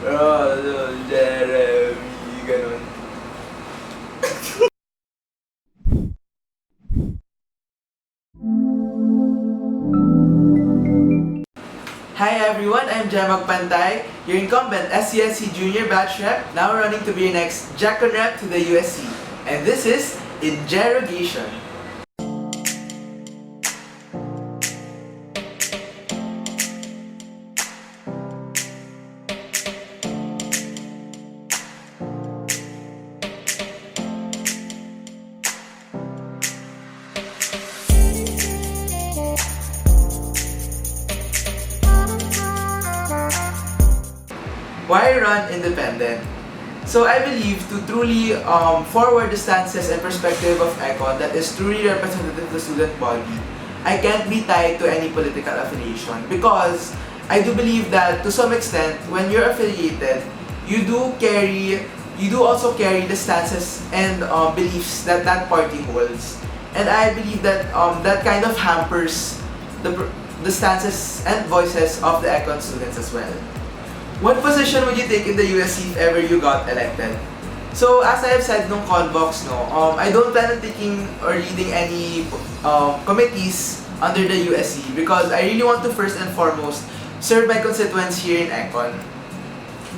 Jeremy, ganun. Hi everyone, I'm Jemag Pantay, your incumbent SCSC Junior Batch Rep, now running to be your next Jacon Rep to the USC. And this is Interrogation. Why run independent? So I believe to truly forward the stances and perspective of Econ that is truly representative of the student body, I can't be tied to any political affiliation because I do believe that to some extent when you're affiliated, you do also carry the stances and beliefs that that party holds. And I believe that that kind of hampers the stances and voices of the Econ students as well. What position would you take in the USC if ever you got elected? So, as I have said nung Convox, I don't plan on taking or leading any committees under the USC because I really want to first and foremost serve my constituents here in Econ.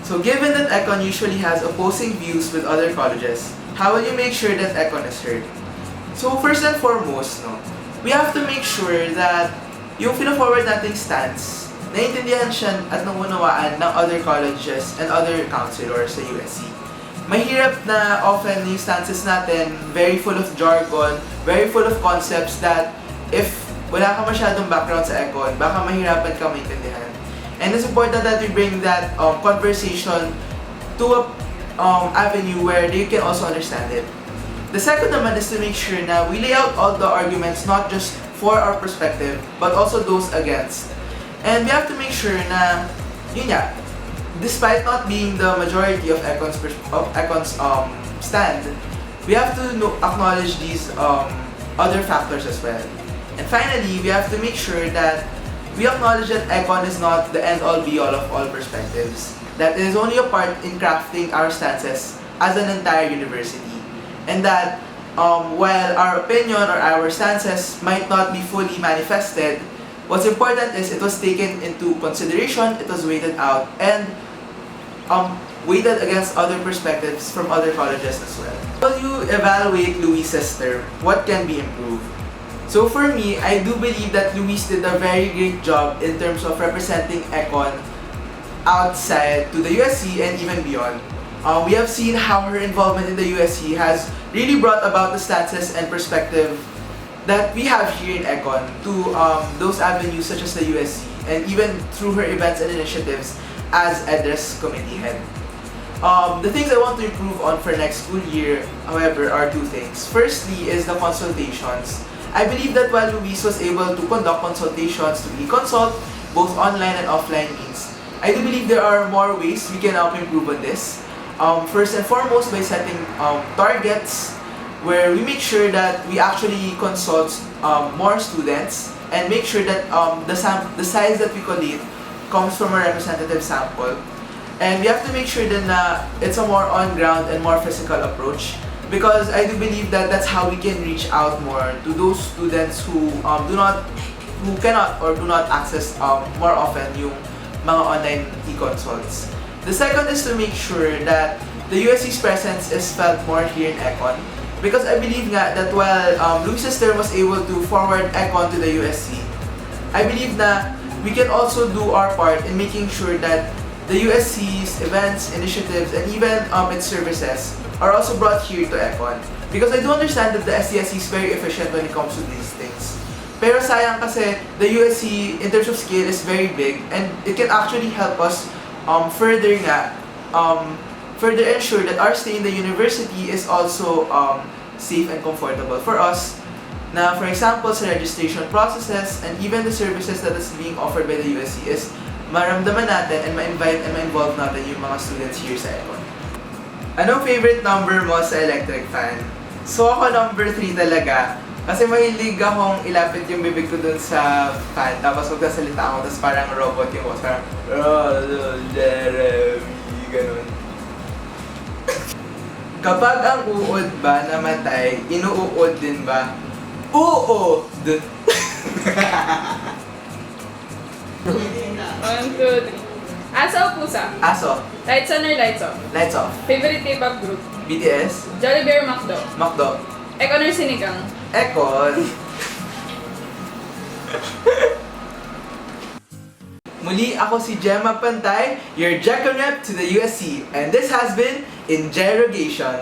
So, given that Econ usually has opposing views with other colleges, how will you make sure that Econ is heard? So, first and foremost, we have to make sure that yung pina-forward nating stance naiintindihan siya at nangunawaan ng other colleges and other counselors sa USC. Mahirap na often yung stances natin, very full of jargon, very full of concepts that if wala ka masyadong background sa Econ, baka mahirapan ka maintindihan. And it's important that we bring that conversation to a avenue where they can also understand it. The second naman is to make sure na we lay out all the arguments not just for our perspective, but also those against. And we have to make sure na, yun nga, despite not being the majority of Econ's stand, we have to acknowledge these other factors as well. And finally, we have to make sure that we acknowledge that Econ is not the end-all be-all of all perspectives. That it is only a part in crafting our stances as an entire university. And that while our opinion or our stances might not be fully manifested, what's important is it was taken into consideration, it was weighted out, and weighted against other perspectives from other colleges as well. When you evaluate Luis's term, what can be improved? So for me, I do believe that Luis did a very great job in terms of representing Econ outside to the USC and even beyond. We have seen how her involvement in the USC has really brought about the stances and perspective that we have here in Econ to those avenues such as the USC and even through her events and initiatives as Address Committee Head. The things I want to improve on for next school year, however, are two things. Firstly is the consultations. I believe that while Luis was able to conduct consultations to e-consult, both online and offline means, I do believe there are more ways we can improve on this. First and foremost by setting targets where we make sure that we actually consult more students and make sure that the size that we collate comes from a representative sample. And we have to make sure then na it's a more on-ground and more physical approach because I do believe that that's how we can reach out more to those students who cannot or do not access more often yung mga online e-consults. The second is to make sure that the USC's presence is felt more here in Econ. Because I believe nga that while Luis's term was able to forward Econ to the USC, I believe na we can also do our part in making sure that the USC's events, initiatives, and even its services are also brought here to Econ. Because I do understand that the SCSC is very efficient when it comes to these things. Pero sayang kasi the USC in terms of scale is very big and it can actually help us further ensure that our stay in the university is also safe and comfortable for us. Na for example, sa registration processes and even the services that is being offered by the USC is maramdaman natin and ma-invite and ma-involve natin yung mga students here sa Econ. Anong favorite number mo sa electric fan? So ako number 3 talaga. Kasi mahilig akong ilapit yung bibig ko dun sa fan, tapos magsasalita ako, tapos parang robot yung boss, parang Jeremy, Kapag ang uod ba namatay, inuuod din ba? Oo! One, two, three. Aso o pusa? Aso. Lights on or lights off? Lights off. Favorite K-pop group? BTS. Jollibee or McDo? Macdo. Econ or Sinigang? Econ. Muli, ako si Gemma Pantay, your Jackonep to the USC, and this has been Interrogation.